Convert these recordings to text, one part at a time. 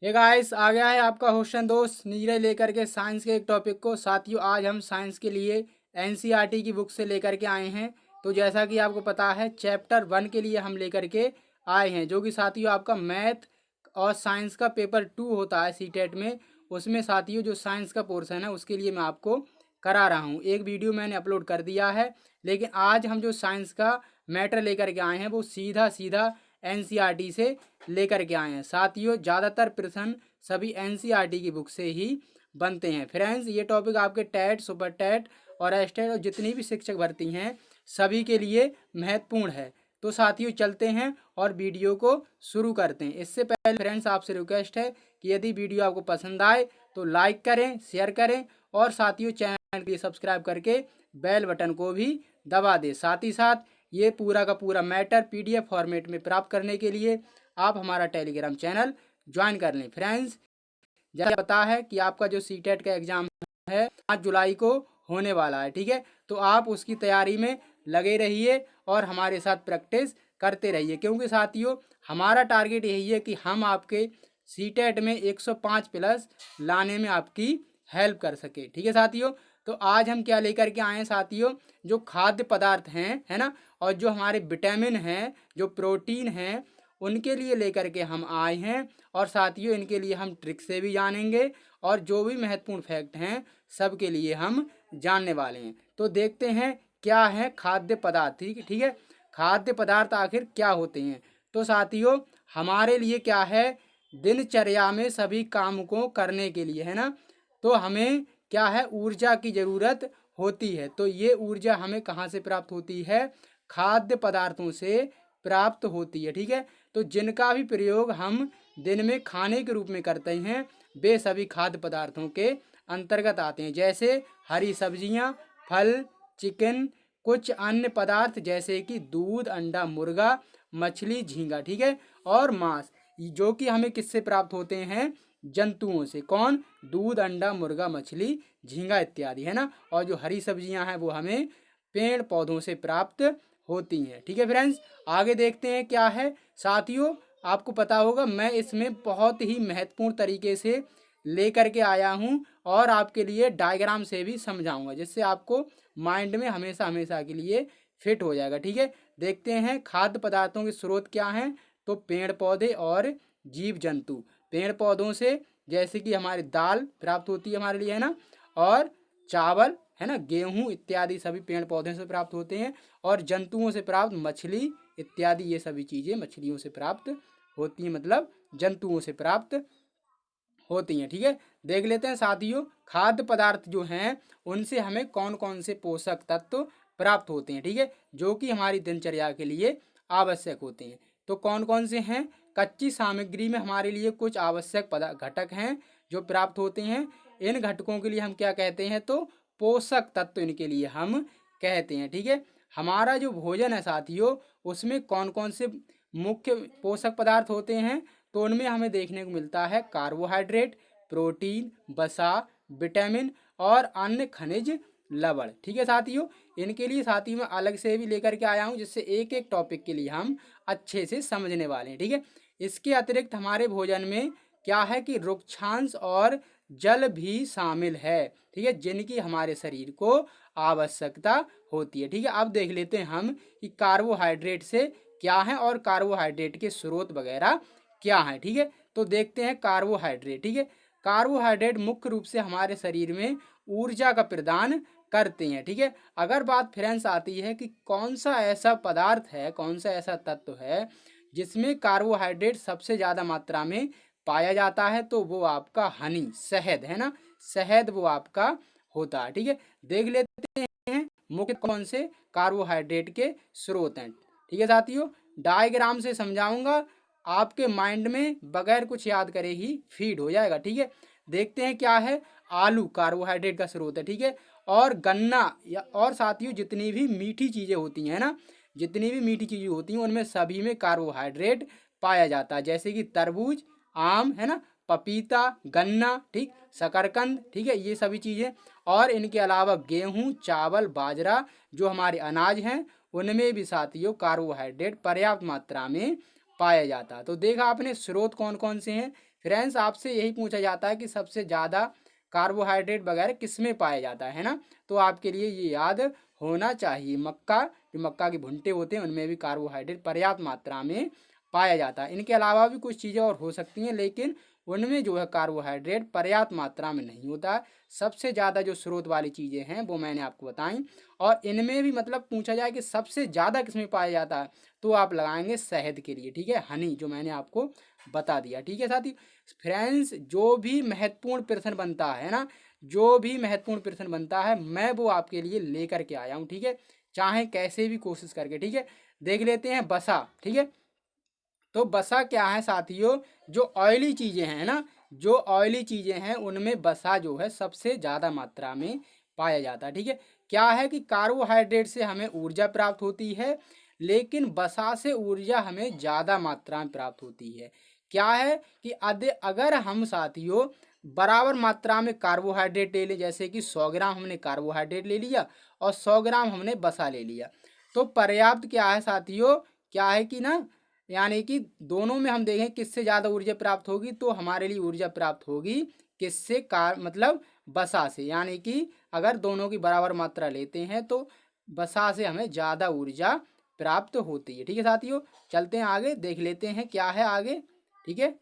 ये गाइस आ गया है आपका होस्टन दोस्त नीरज लेकर के साइंस के एक टॉपिक को। साथियों आज हम साइंस के लिए एनसीईआरटी की बुक से लेकर के आए हैं। तो जैसा कि आपको पता है चैप्टर 1 के लिए हम लेकर के आए हैं, जो कि साथियों आपका मैथ और साइंस का पेपर 2 होता है सीटेट में। उसमें साथियों जो साइंस का पोर्शन है उसके लिए मैं आपको करा रहा हूँ। एक वीडियो मैंने अपलोड कर दिया है, लेकिन आज हम जो साइंस का मैटर लेकर के आए हैं वो सीधा सीधा एनसीईआरटी से लेकर के आए हैं। साथियों ज़्यादातर प्रश्न सभी एनसीईआरटी की बुक से ही बनते हैं। फ्रेंड्स ये टॉपिक आपके टेट, सुपर टेट और एस्टेट और जितनी भी शिक्षक भर्ती हैं सभी के लिए महत्वपूर्ण है। तो साथियों चलते हैं और वीडियो को शुरू करते हैं। इससे पहले फ्रेंड्स आपसे रिक्वेस्ट है कि यदि वीडियो आपको पसंद आए तो लाइक करें, शेयर करें और साथियों चैनल के लिए सब्सक्राइब करके बेल बटन को भी दबा दें। साथ ही साथ ये पूरा का पूरा मैटर पीडीएफ फॉर्मेट में प्राप्त करने के लिए आप हमारा टेलीग्राम चैनल ज्वाइन कर लें। फ्रेंड्स जैसा पता है कि आपका जो सीटेट का एग्ज़ाम है 5 जुलाई को होने वाला है, ठीक है। तो आप उसकी तैयारी में लगे रहिए और हमारे साथ प्रैक्टिस करते रहिए, क्योंकि साथियों हमारा टारगेट यही है कि हम आपके सीटेट में 105 प्लस लाने में आपकी हेल्प कर सके, ठीक है साथियों। तो आज हम क्या लेकर के आए हैं साथियों, जो खाद्य पदार्थ हैं, है ना, और जो हमारे विटामिन हैं, जो प्रोटीन हैं, उनके लिए लेकर के हम आए हैं। और साथियों इनके लिए हम ट्रिक से भी जानेंगे और जो भी महत्वपूर्ण फैक्ट हैं सब के लिए हम जानने वाले हैं। तो देखते हैं क्या है खाद्य पदार्थ, ठीक है। खाद्य पदार्थ आखिर क्या होते हैं। तो साथियों हमारे लिए क्या है, दिनचर्या में सभी काम को करने के लिए, है ना, तो हमें क्या है ऊर्जा की ज़रूरत होती है। तो ये ऊर्जा हमें कहाँ से प्राप्त होती है, खाद्य पदार्थों से प्राप्त होती है, ठीक है। तो जिनका भी प्रयोग हम दिन में खाने के रूप में करते हैं वे सभी खाद्य पदार्थों के अंतर्गत आते हैं, जैसे हरी सब्जियां, फल, चिकन, कुछ अन्य पदार्थ जैसे कि दूध, अंडा, मुर्गा, मछली, झींगा, ठीक है, और मांस, जो कि हमें किससे प्राप्त होते हैं, जंतुओं से। कौन, दूध, अंडा, मुर्गा, मछली, झींगा इत्यादि, है ना। और जो हरी सब्जियां हैं वो हमें पेड़ पौधों से प्राप्त होती हैं, ठीक है फ्रेंड्स। आगे देखते हैं क्या है साथियों। आपको पता होगा मैं इसमें बहुत ही महत्वपूर्ण तरीके से लेकर के आया हूँ और आपके लिए डायग्राम से भी समझाऊंगा, जिससे आपको माइंड में हमेशा हमेशा के लिए फिट हो जाएगा, ठीक है। देखते हैं खाद्य पदार्थों के स्रोत क्या हैं। तो पेड़ पौधे और जीव जंतु। पेड़ पौधों से जैसे कि हमारी दाल प्राप्त होती है हमारे लिए, है ना, और चावल, है ना, गेहूँ इत्यादि सभी पेड़ पौधे से प्राप्त होते हैं। और जंतुओं से प्राप्त मछली इत्यादि ये सभी चीज़ें मछलियों से प्राप्त होती हैं, मतलब जंतुओं से प्राप्त होती हैं, ठीक है। देख लेते हैं साथियों खाद्य पदार्थ जो हैं उनसे हमें कौन कौन से पोषक तत्व प्राप्त होते हैं, ठीक है, जो कि हमारी दिनचर्या के लिए आवश्यक होते हैं। तो कौन कौन से हैं, कच्ची सामग्री में हमारे लिए कुछ आवश्यक घटक हैं जो प्राप्त होते हैं। इन घटकों के लिए हम क्या कहते हैं, तो पोषक तत्व इनके लिए हम कहते हैं, ठीक है। हमारा जो भोजन है साथियों उसमें कौन कौन से मुख्य पोषक पदार्थ होते हैं। तो उनमें हमें देखने को मिलता है कार्बोहाइड्रेट, प्रोटीन, वसा, विटामिन और अन्य खनिज लवण, ठीक है साथियों। इनके लिए साथियों मैं अलग से भी लेकर के आया हूँ, जिससे एक एक टॉपिक के लिए हम अच्छे से समझने वाले हैं, ठीक है। इसके अतिरिक्त हमारे भोजन में क्या है कि रुक्षांश और जल भी शामिल है, ठीक है, जिनकी हमारे शरीर को आवश्यकता होती है, ठीक है। अब देख लेते हैं हम कि कार्बोहाइड्रेट से क्या है और कार्बोहाइड्रेट के स्रोत वगैरह क्या है, ठीक है। तो देखते हैं कार्बोहाइड्रेट, ठीक है। कार्बोहाइड्रेट मुख्य रूप से हमारे शरीर में ऊर्जा का प्रदान करते हैं, ठीक है। अगर बात फ्रेंड्स आती है कि कौन सा ऐसा पदार्थ है, कौन सा ऐसा तत्व है जिसमें कार्बोहाइड्रेट सबसे ज़्यादा मात्रा में पाया जाता है, तो वो आपका हनी, शहद, है ना, शहद वो आपका होता है, ठीक है। देख लेते हैं मुख्य कौन से कार्बोहाइड्रेट के स्रोत हैं, ठीक है साथियों। डायग्राम से समझाऊंगा, आपके माइंड में बगैर कुछ याद करे ही फीड हो जाएगा, ठीक है। देखते हैं क्या है, आलू कार्बोहाइड्रेट का स्रोत है, ठीक है। और गन्ना या और साथियों जितनी भी मीठी चीज़ें होती हैं ना, जितनी भी मीठी चीज़ें होती हैं उनमें सभी में कार्बोहाइड्रेट पाया जाता है, जैसे कि तरबूज, आम, है ना, पपीता, गन्ना, ठीक, शकरकंद, ठीक है, ये सभी चीज़ें। और इनके अलावा गेहूँ, चावल, बाजरा जो हमारे अनाज हैं उनमें भी साथियों कार्बोहाइड्रेट पर्याप्त मात्रा में पाया जाता है। तो देखा आपने स्रोत कौन कौन से हैं, फ्रेंड्स आपसे यही पूछा जाता है कि सबसे ज़्यादा कार्बोहाइड्रेट वगैरह किस में पाया जाता है ना, तो आपके लिए ये याद होना चाहिए। मक्का, जो मक्का के भुट्टे होते हैं उनमें भी कार्बोहाइड्रेट पर्याप्त मात्रा में पाया जाता है। इनके अलावा भी कुछ चीज़ें और हो सकती हैं, लेकिन उनमें जो है कार्बोहाइड्रेट पर्याप्त मात्रा में नहीं होता है। सबसे ज़्यादा जो स्रोत वाली चीज़ें हैं वो मैंने आपको बताई, और इनमें भी मतलब पूछा जाए कि सबसे ज़्यादा किस में पाया जाता है, तो आप लगाएंगे शहद के लिए, ठीक है, हनी, जो मैंने आपको बता दिया, ठीक है साथी। फ्रेंड्स जो भी महत्वपूर्ण प्रश्न बनता है ना, जो भी महत्वपूर्ण प्रश्न बनता है मैं वो आपके लिए लेकर के आया हूँ, ठीक है, चाहे कैसे भी कोशिश करके, ठीक है। देख लेते हैं बसा, ठीक है। तो बसा क्या है साथियों, जो ऑयली चीज़ें हैं ना, जो ऑयली चीज़ें हैं उनमें बसा जो है सबसे ज़्यादा मात्रा में पाया जाता है, ठीक है। क्या है कि कार्बोहाइड्रेट से हमें ऊर्जा प्राप्त होती है, लेकिन बसा से ऊर्जा हमें ज़्यादा मात्रा में प्राप्त होती है। क्या है कि अगर हम साथियों बराबर मात्रा में कार्बोहाइड्रेट ले लें, जैसे कि 100 ग्राम हमने कार्बोहाइड्रेट ले लिया और 100 ग्राम हमने बसा ले लिया, तो पर्याप्त क्या है साथियों, क्या है कि ना, यानी कि दोनों में हम देखें किससे ज़्यादा ऊर्जा प्राप्त होगी, तो हमारे लिए ऊर्जा प्राप्त होगी किससे, कार मतलब बसा से। यानी कि अगर दोनों की बराबर मात्रा लेते हैं तो बसा से हमें ज़्यादा ऊर्जा प्राप्त होती है, ठीक है साथियों। चलते हैं आगे, देख लेते हैं क्या है आगे, ठीक है।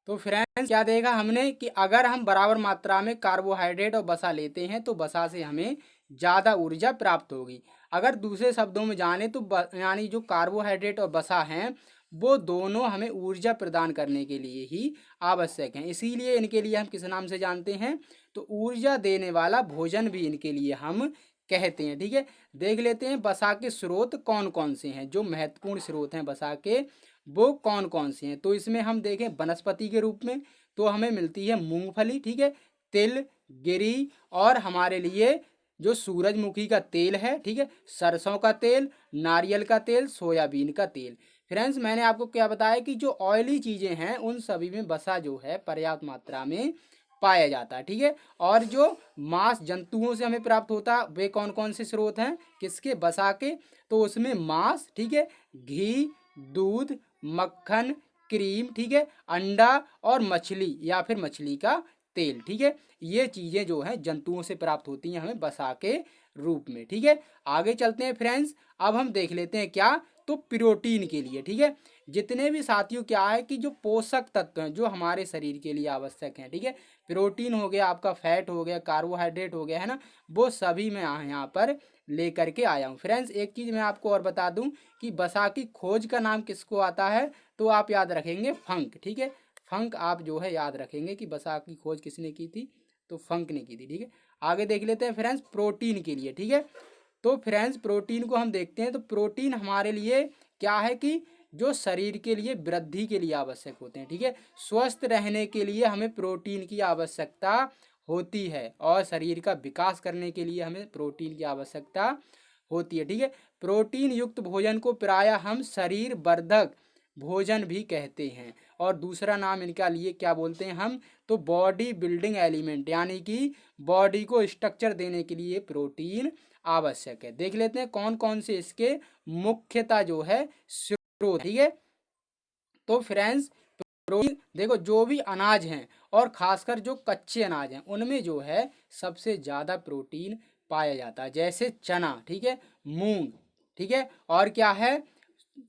तो फ्रेंड्स क्या देखा हमने कि अगर हम बराबर मात्रा में कार्बोहाइड्रेट और वसा लेते हैं तो वसा से हमें ज़्यादा ऊर्जा प्राप्त होगी। अगर दूसरे शब्दों में जाने तो यानी जो कार्बोहाइड्रेट और वसा हैं वो दोनों हमें ऊर्जा प्रदान करने के लिए ही आवश्यक हैं, इसीलिए इनके लिए हम किस नाम से जानते हैं, तो ऊर्जा देने वाला भोजन भी इनके लिए हम कहते हैं, ठीक है। देख लेते हैं वसा के स्रोत कौन कौन से हैं, जो महत्वपूर्ण स्रोत हैं वसा के वो कौन कौन से हैं। तो इसमें हम देखें वनस्पति के रूप में तो हमें मिलती है मूंगफली, ठीक है, तिल, गिरी, और हमारे लिए जो सूरजमुखी का तेल है, ठीक है, सरसों का तेल, नारियल का तेल, सोयाबीन का तेल। फ्रेंड्स मैंने आपको क्या बताया कि जो ऑयली चीज़ें हैं उन सभी में वसा जो है पर्याप्त मात्रा में पाया जाता है, ठीक है। और जो मांस जंतुओं से हमें प्राप्त होता है वे कौन कौन से स्रोत हैं, किसके, वसा के, तो उसमें मांस, ठीक है, घी, दूध, मक्खन, क्रीम, ठीक है, अंडा और मछली या फिर मछली का तेल, ठीक है, ये चीज़ें जो हैं जंतुओं से प्राप्त होती हैं हमें वसा के रूप में, ठीक है। आगे चलते हैं फ्रेंड्स, अब हम देख लेते हैं क्या, तो प्रोटीन के लिए, ठीक है, जितने भी साथियों क्या है कि जो पोषक तत्व हैं जो हमारे शरीर के लिए आवश्यक हैं, ठीक है, प्रोटीन हो गया, आपका फैट हो गया, कार्बोहाइड्रेट हो गया, है ना, वो सभी मैं यहाँ पर लेकर के आया हूँ। फ्रेंड्स एक चीज़ मैं आपको और बता दूँ कि वसा की खोज का नाम किसको आता है, तो आप याद रखेंगे फंक, ठीक है, फंक आप जो है याद रखेंगे कि वसा की खोज किसने की थी, तो फंक ने की थी, ठीक है। आगे देख लेते हैं फ्रेंड्स प्रोटीन के लिए, ठीक है। तो फ्रेंड्स प्रोटीन को हम देखते हैं, तो प्रोटीन हमारे लिए क्या है कि जो शरीर के लिए वृद्धि के लिए आवश्यक होते हैं, ठीक है, स्वस्थ रहने के लिए हमें प्रोटीन की आवश्यकता होती है, और शरीर का विकास करने के लिए हमें प्रोटीन की आवश्यकता होती है, ठीक है। प्रोटीन युक्त भोजन को प्रायः हम शरीर वर्धक भोजन भी कहते हैं, और दूसरा नाम इनका लिए क्या बोलते हैं हम, तो बॉडी बिल्डिंग एलिमेंट, यानी कि बॉडी को स्ट्रक्चर देने के लिए प्रोटीन आवश्यक है। देख लेते हैं कौन कौन से इसके मुख्यतः जो है स्रोत, ठीक है। तो फ्रेंड्स प्रोटीन देखो, जो भी अनाज हैं और खासकर जो कच्चे अनाज हैं उनमें जो है सबसे ज़्यादा प्रोटीन पाया जाता है, जैसे चना, ठीक है, मूंग, ठीक है, और क्या है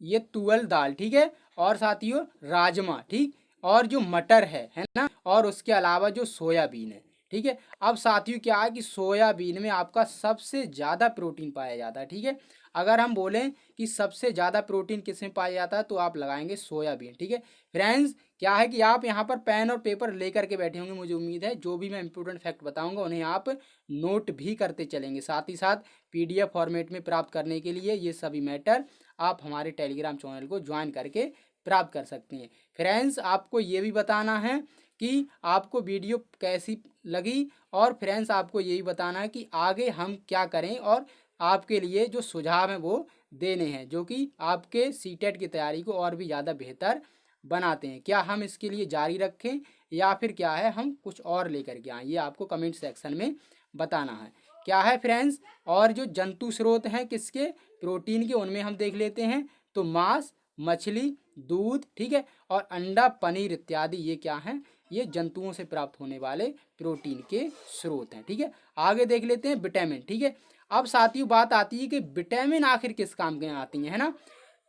ये तुअल दाल, ठीक है, और साथियों राजमा, ठीक, और जो मटर है ना, और उसके अलावा जो सोयाबीन है, ठीक है। अब साथियों क्या है कि सोयाबीन में आपका सबसे ज़्यादा प्रोटीन पाया जाता है, ठीक है। अगर हम बोलें कि सबसे ज़्यादा प्रोटीन किस में पाया जाता है तो आप लगाएंगे सोयाबीन, ठीक है। फ्रेंड्स क्या है कि आप यहाँ पर पेन और पेपर लेकर के बैठे होंगे, मुझे उम्मीद है जो भी मैं इंपॉर्टेंट फैक्ट बताऊंगा उन्हें आप नोट भी करते चलेंगे, साथ ही साथ PDF फॉर्मेट में प्राप्त करने के लिए ये सभी मैटर आप हमारे टेलीग्राम चैनल को ज्वाइन करके प्राप्त कर सकते हैं। फ्रेंड्स आपको ये भी बताना है कि आपको वीडियो कैसी लगी, और फ्रेंड्स आपको यही बताना है कि आगे हम क्या करें, और आपके लिए जो सुझाव हैं वो देने हैं जो कि आपके सीटेट की तैयारी को और भी ज़्यादा बेहतर बनाते हैं। क्या हम इसके लिए जारी रखें या फिर क्या है हम कुछ और लेकर के आएँ, ये आपको कमेंट सेक्शन में बताना है। क्या है फ्रेंड्स, और जो जंतु स्रोत हैं किसके, प्रोटीन के, उनमें हम देख लेते हैं, तो मांस, मछली, दूध, ठीक है, और अंडा, पनीर इत्यादि ये क्या हैं, ये जंतुओं से प्राप्त होने वाले प्रोटीन के स्रोत हैं। ठीक है, आगे देख लेते हैं विटामिन। ठीक है, अब साथियों बात आती है कि विटामिन आखिर किस काम के आती हैं, है ना।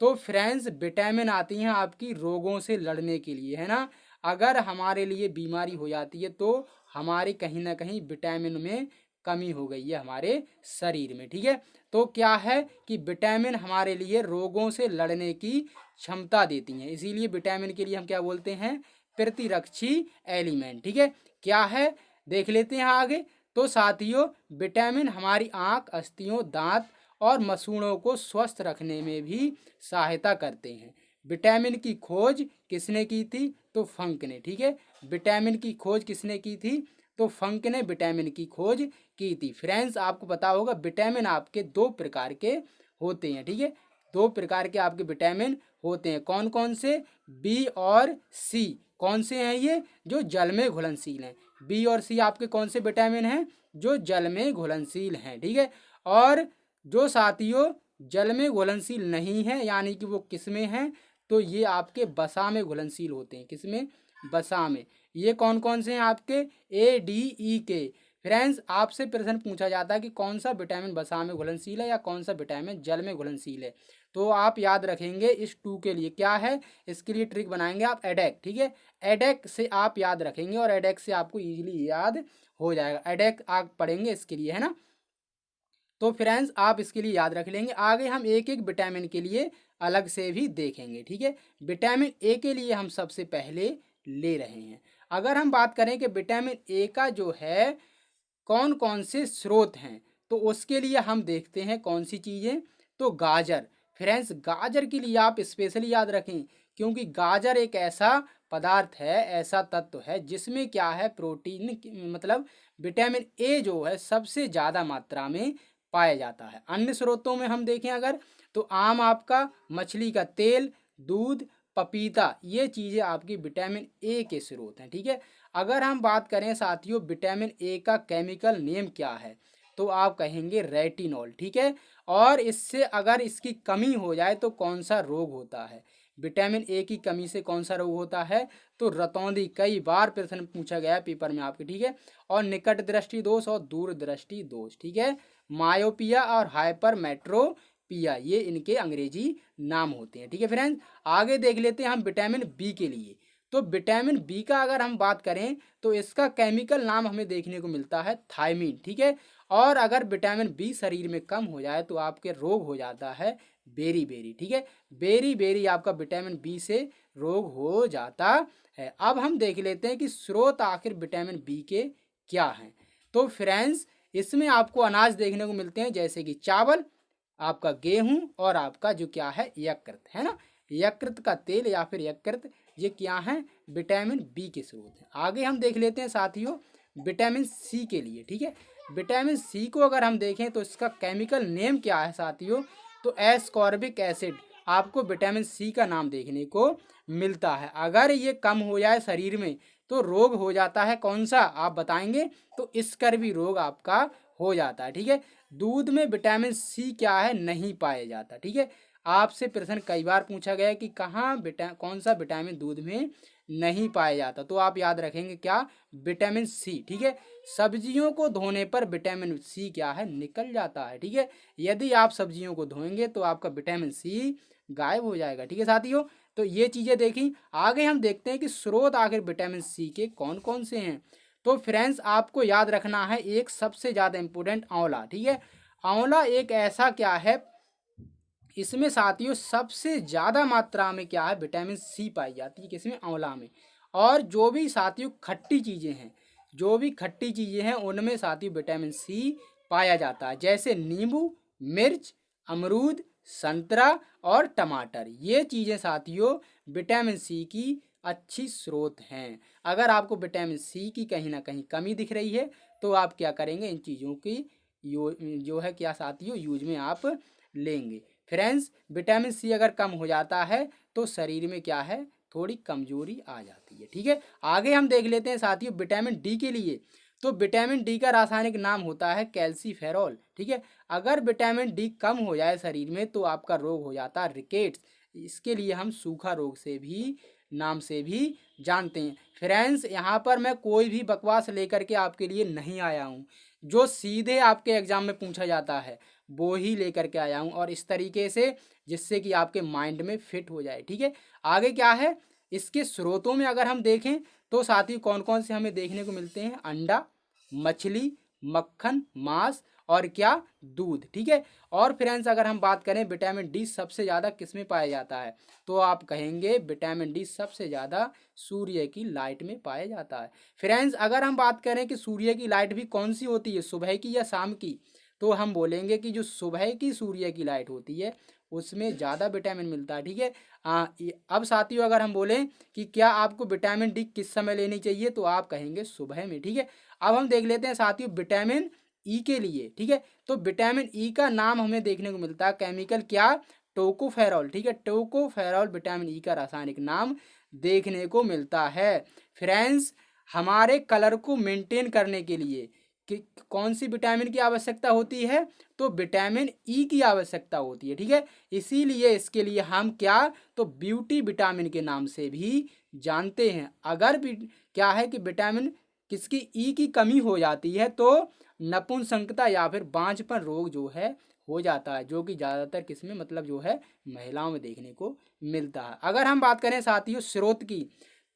तो फ्रेंड्स विटामिन आती हैं आपकी रोगों से लड़ने के लिए, है ना। अगर हमारे लिए बीमारी हो जाती है तो हमारे कहीं ना कहीं विटामिन में कमी हो गई है हमारे शरीर में। ठीक है, तो क्या है कि विटामिन हमारे लिए रोगों से लड़ने की क्षमता देती हैं, इसीलिए विटामिन के लिए हम क्या बोलते हैं, प्रतिरक्षी एलिमेंट। ठीक है, क्या है देख लेते हैं आगे। तो साथियों विटामिन हमारी आँख, अस्थियों, दांत और मसूड़ों को स्वस्थ रखने में भी सहायता करते हैं। विटामिन की खोज किसने की थी, तो फंक ने। ठीक है, विटामिन की खोज किसने की थी, तो फंक ने विटामिन की खोज की थी। फ्रेंड्स आपको पता होगा विटामिन आपके दो प्रकार के होते हैं। ठीक है, दो प्रकार के आपके विटामिन होते हैं, कौन कौन से, बी और सी। कौन से हैं ये, जो जल में घुलनशील हैं। बी और सी आपके कौन से विटामिन हैं, जो जल में घुलनशील हैं। ठीक है, और जो साथियों जल में घुलनशील नहीं है यानी कि वो किस में हैं, तो ये आपके वसा में घुलनशील होते हैं। किसमें, वसा में। ये कौन कौन से हैं आपके, ए, डी, ई, के। फ्रेंड्स आपसे प्रश्न पूछा जाता है कि कौन सा विटामिन वसा में घुलनशील है या कौन सा विटामिन जल में घुलनशील है, तो आप याद रखेंगे इस टू के लिए क्या है, इसके लिए ट्रिक बनाएंगे आप एडेक। ठीक है, एडेक से आप याद रखेंगे और एडेक से आपको इजीली याद हो जाएगा। एडेक आप पढ़ेंगे इसके लिए, है ना। तो फ्रेंड्स आप इसके लिए याद रख लेंगे। आगे हम एक एक विटामिन के लिए अलग से भी देखेंगे। ठीक है, विटामिन ए के लिए हम सबसे पहले ले रहे हैं। अगर हम बात करें कि विटामिन ए का जो है कौन कौन से स्रोत हैं, तो उसके लिए हम देखते हैं कौन सी चीज़ें, तो गाजर। फ्रेंड्स गाजर के लिए आप स्पेशली याद रखें, क्योंकि गाजर एक ऐसा पदार्थ है, ऐसा तत्व है जिसमें क्या है, प्रोटीन मतलब विटामिन ए जो है सबसे ज़्यादा मात्रा में पाया जाता है। अन्य स्रोतों में हम देखें अगर, तो आम आपका, मछली का तेल, दूध, पपीता, ये चीज़ें आपकी विटामिन ए के स्रोत हैं। ठीक है, अगर हम बात करें साथियों विटामिन ए का केमिकल नेम क्या है, तो आप कहेंगे रेटिनॉल। ठीक है, और इससे अगर इसकी कमी हो जाए तो कौन सा रोग होता है, विटामिन ए की कमी से कौन सा रोग होता है, तो रतौंधी। कई बार प्रश्न पूछा गया है पेपर में आपके। ठीक है, और निकट दृष्टि दोष और दूर दृष्टि दोष। ठीक है, मायोपिया और हाइपरमेट्रोपिया ये इनके अंग्रेजी नाम होते हैं। ठीक है फ्रेंड्स, आगे देख लेते हैं हम विटामिन बी के लिए। तो विटामिन बी का अगर हम बात करें तो इसका केमिकल नाम हमें देखने को मिलता है थायमीन। ठीक है, और अगर विटामिन बी शरीर में कम हो जाए तो आपके रोग हो जाता है बेरी बेरी। ठीक है, बेरी बेरी आपका विटामिन बी से रोग हो जाता है। अब हम देख लेते हैं कि स्रोत आखिर विटामिन बी के क्या हैं। तो फ्रेंड्स इसमें आपको अनाज देखने को मिलते हैं जैसे कि चावल, आपका गेहूं और आपका जो क्या है यकृत, है ना। यकृत का तेल या फिर यकृत, ये क्या है, विटामिन बी के स्रोत हैं। आगे हम देख लेते हैं साथियों विटामिन सी के लिए। ठीक है, विटामिन सी को अगर हम देखें तो इसका केमिकल नेम क्या है साथियों, तो एस्कॉर्बिक एसिड आपको विटामिन सी का नाम देखने को मिलता है। अगर ये कम हो जाए शरीर में तो रोग हो जाता है कौन सा, आप बताएंगे, तो स्कर्वी रोग आपका हो जाता है। ठीक है, दूध में विटामिन सी क्या है, नहीं पाया जाता। ठीक है, आपसे प्रश्न कई बार पूछा गया कि कहाँ कौन सा विटामिन दूध में नहीं पाया जाता, तो आप याद रखेंगे क्या, विटामिन सी। ठीक है, सब्जियों को धोने पर विटामिन सी क्या है, निकल जाता है। ठीक है, यदि आप सब्जियों को धोएंगे तो आपका विटामिन सी गायब हो जाएगा। ठीक है साथियों, तो ये चीज़ें देखी। आगे हम देखते हैं कि स्रोत आखिर विटामिन सी के कौन कौन से हैं। तो फ्रेंड्स आपको याद रखना है एक सबसे ज़्यादा इम्पोर्टेंट आंवला। ठीक है, आंवला एक ऐसा क्या है, इसमें साथियों सबसे ज़्यादा मात्रा में क्या है, विटामिन सी पाई जाती है किसमें, आंवला में। और जो भी साथियों खट्टी चीज़ें हैं, जो भी खट्टी चीज़ें हैं उनमें साथियों विटामिन सी पाया जाता है, जैसे नींबू, मिर्च, अमरूद, संतरा और टमाटर। ये चीज़ें साथियों विटामिन सी की अच्छी स्रोत हैं। अगर आपको विटामिन सी की कहीं ना कहीं कमी दिख रही है तो आप क्या करेंगे, इन चीज़ों की जो है क्या साथियों यूज में आप लेंगे। फ्रेंड्स विटामिन सी अगर कम हो जाता है तो शरीर में क्या है, थोड़ी कमजोरी आ जाती है। ठीक है, आगे हम देख लेते हैं साथियों विटामिन डी के लिए। तो विटामिन डी का रासायनिक नाम होता है कैल्सीफेरॉल। ठीक है, अगर विटामिन डी कम हो जाए शरीर में तो आपका रोग हो जाता है रिकेट्स इसके लिए हम सूखा रोग से भी नाम से भी जानते हैं। फ्रेंड्स, यहाँ पर मैं कोई भी बकवास लेकर के आपके लिए नहीं आया हूँ, जो सीधे आपके एग्जाम में पूछा जाता है वो ही लेकर के आया हूँ, और इस तरीके से जिससे कि आपके माइंड में फिट हो जाए। ठीक है, आगे क्या है, इसके स्रोतों में अगर हम देखें तो साथ ही कौन कौन से हमें देखने को मिलते हैं, अंडा, मछली, मक्खन, मांस और क्या, दूध। ठीक है, और फ्रेंड्स अगर हम बात करें विटामिन डी सबसे ज़्यादा किस में पाया जाता है, तो आप कहेंगे विटामिन डी सबसे ज़्यादा सूर्य की लाइट में पाया जाता है। फ्रेंड्स अगर हम बात करें कि सूर्य की लाइट भी कौन सी होती है, सुबह की या शाम की, तो हम बोलेंगे कि जो सुबह की सूर्य की लाइट होती है उसमें ज़्यादा विटामिन मिलता है। ठीक है, अब साथियों अगर हम बोलें कि क्या आपको विटामिन डी किस समय लेनी चाहिए, तो आप कहेंगे सुबह में। ठीक है, अब हम देख लेते हैं साथियों विटामिन ई के लिए। ठीक है, तो विटामिन ई का नाम हमें देखने को मिलता है केमिकल क्या, टोकोफेरॉल। ठीक है, टोकोफेरॉल विटामिन ई का रासायनिक नाम देखने को मिलता है। फ्रेंड्स हमारे कलर को मेंटेन करने के लिए कि कौन सी विटामिन की आवश्यकता होती है, तो विटामिन ई की आवश्यकता होती है। ठीक है, इसीलिए इसके लिए हम क्या, तो ब्यूटी विटामिन के नाम से भी जानते हैं। अगर भी क्या है कि विटामिन किसकी, ई की कमी हो जाती है तो नपुंसकता या फिर बांझपन रोग जो है हो जाता है, जो कि ज़्यादातर किसमें, मतलब जो है महिलाओं में देखने को मिलता है। अगर हम बात करें साथियों स्रोत की,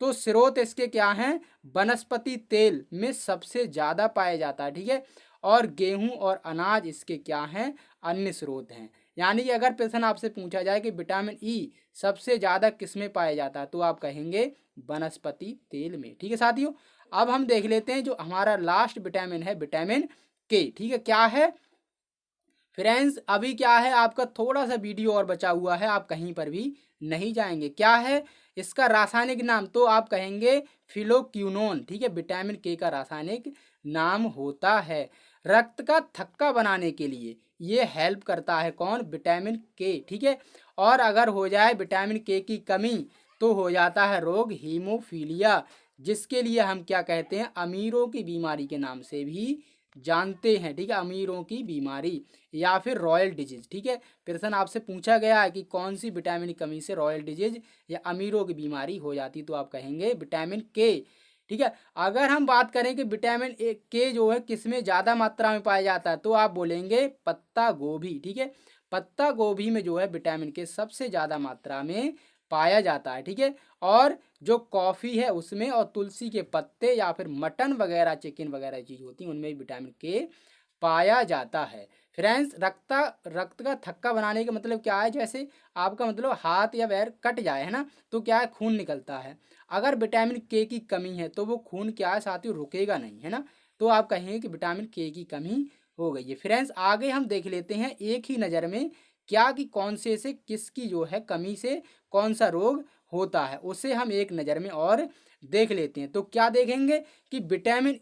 तो स्रोत इसके क्या हैं, वनस्पति तेल में सबसे ज़्यादा पाया जाता है। ठीक है, और गेहूं और अनाज इसके क्या हैं, अन्य स्रोत हैं। यानी कि अगर प्रश्न आपसे पूछा जाए कि विटामिन ई सबसे ज़्यादा किस में पाया जाता है, तो आप कहेंगे वनस्पति तेल में। ठीक है साथियों, अब हम देख लेते हैं जो हमारा लास्ट विटामिन है, विटामिन के। ठीक है, क्या है फ्रेंड्स, अभी क्या है आपका थोड़ा सा वीडियो और बचा हुआ है, आप कहीं पर भी नहीं जाएंगे। क्या है इसका रासायनिक नाम, तो आप कहेंगे फिलोक्यूनोन। ठीक है, विटामिन के का रासायनिक नाम होता है। रक्त का थक्का बनाने के लिए ये हेल्प करता है, कौन, विटामिन के। ठीक है, और अगर हो जाए विटामिन के की कमी तो हो जाता है रोग हीमोफीलिया, जिसके लिए हम क्या कहते हैं, अमीरों की बीमारी के नाम से भी जानते हैं। ठीक है, अमीरों की बीमारी या फिर रॉयल डिजीज। ठीक है, प्रश्न आपसे पूछा गया है कि कौन सी विटामिन की कमी से रॉयल डिजीज या अमीरों की बीमारी हो जाती, तो आप कहेंगे विटामिन के। ठीक है, अगर हम बात करें कि विटामिन ए के जो है किसमें ज़्यादा मात्रा में पाया जाता है, तो आप बोलेंगे पत्ता गोभी। ठीक है, पत्ता गोभी में जो है विटामिन के सबसे ज़्यादा मात्रा में पाया जाता है। ठीक है, और जो कॉफ़ी है उसमें, और तुलसी के पत्ते या फिर मटन वगैरह, चिकन वगैरह चीज़ होती हैं उनमें विटामिन के पाया जाता है। फ्रेंड्स रक्त का थक्का बनाने का मतलब क्या है, जैसे आपका मतलब हाथ या पैर कट जाए, है ना, तो क्या है, खून निकलता है। अगर विटामिन के की कमी है तो वो खून क्या है साथियों, रुकेगा नहीं, है ना, तो आप कहेंगे कि विटामिन के की कमी हो गई है। फ्रेंड्स आगे हम देख लेते हैं एक ही नज़र में क्या कि कौन से किसकी जो है कमी से कौन सा रोग होता है, उसे हम एक नज़र में और देख लेते हैं। तो क्या देखेंगे कि विटामिन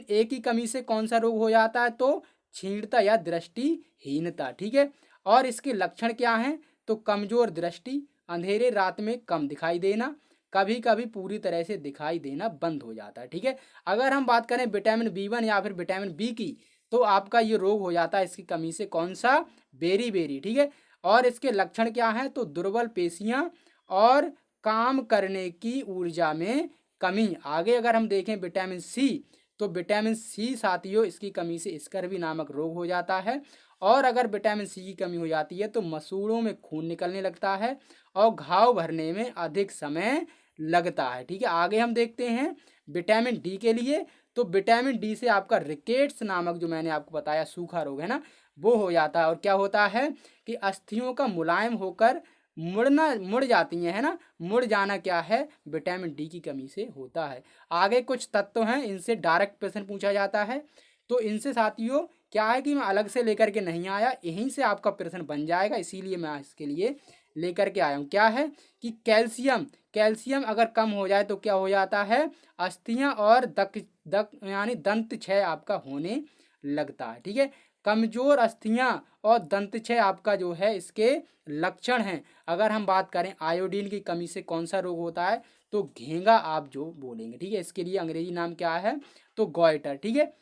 ए की कमी से कौन सा रोग हो जाता है, तो क्षीणता या दृष्टिहीनता। ठीक है, और इसके लक्षण क्या हैं, तो कमजोर दृष्टि, अंधेरे रात में कम दिखाई देना, कभी कभी पूरी तरह से दिखाई देना बंद हो जाता है। ठीक है, अगर हम बात करें विटामिन बी 1 या फिर विटामिन बी की, तो आपका ये रोग हो जाता है इसकी कमी से, कौन सा, बेरी। ठीक है, और इसके लक्षण क्या हैं, तो दुर्बल पेशियां और काम करने की ऊर्जा में कमी। आगे अगर हम देखें विटामिन सी, तो विटामिन सी साथियों इसकी कमी से स्कर्वी नामक रोग हो जाता है, और अगर विटामिन सी की कमी हो जाती है तो मसूड़ों में खून निकलने लगता है और घाव भरने में अधिक समय लगता है। ठीक है, आगे हम देखते हैं विटामिन डी के लिए, तो विटामिन डी से आपका रिकेट्स नामक जो मैंने आपको बताया सूखा रोग है ना, वो हो जाता है। और क्या होता है कि अस्थियों का मुलायम होकर मुड़ जाती हैं, है ना, मुड़ जाना क्या है, विटामिन डी की कमी से होता है। आगे कुछ तत्व हैं, इनसे डायरेक्ट प्रश्न पूछा जाता है, तो इनसे साथियों क्या है कि मैं अलग से लेकर के नहीं आया, यहीं से आपका प्रश्न बन जाएगा, इसीलिए मैं इसके लिए लेकर के आया हूँ। क्या है कि कैल्शियम अगर कम हो जाए तो क्या हो जाता है, अस्थियां और दक दक यानी दंत क्षय आपका होने लगता है। ठीक है, कमजोर अस्थियां और दंत क्षय आपका जो है इसके लक्षण हैं। अगर हम बात करें आयोडीन की कमी से कौन सा रोग होता है, तो घेंगा आप जो बोलेंगे। ठीक है, इसके लिए अंग्रेजी नाम क्या है, तो गॉइटर। ठीक है,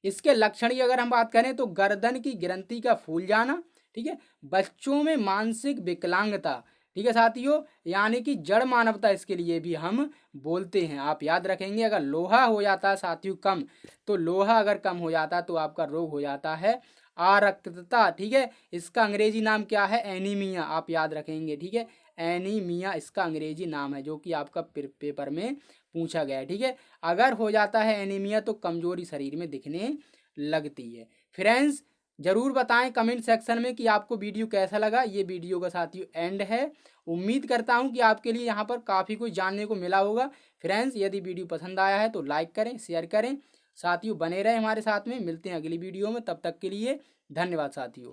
इसके लक्षण की अगर हम बात करें तो गर्दन की ग्रंथि का फूल जाना, ठीक है। बच्चों में मानसिक विकलांगता, ठीक है साथियों, यानी कि जड़ मानवता इसके लिए भी हम बोलते हैं। आप याद रखेंगे, अगर लोहा हो जाता है साथियों कम, तो लोहा अगर कम हो जाता है तो आपका रोग हो जाता है आरक्तता, ठीक है। इसका अंग्रेजी नाम क्या है? एनीमिया, आप याद रखेंगे, ठीक है। एनीमिया इसका अंग्रेजी नाम है, जो कि आपका पेपर में पूछा गया है, ठीक है। अगर हो जाता है एनीमिया तो कमजोरी शरीर में दिखने लगती है। फ्रेंड्स, जरूर बताएं कमेंट सेक्शन में कि आपको वीडियो कैसा लगा। ये वीडियो का साथियों एंड है। उम्मीद करता हूं कि आपके लिए यहाँ पर काफ़ी कुछ जानने को मिला होगा। फ्रेंड्स, यदि वीडियो पसंद आया है तो लाइक करें, शेयर करें। साथियों बने रहें हमारे साथ में। मिलते हैं अगली वीडियो में, तब तक के लिए धन्यवाद साथियों।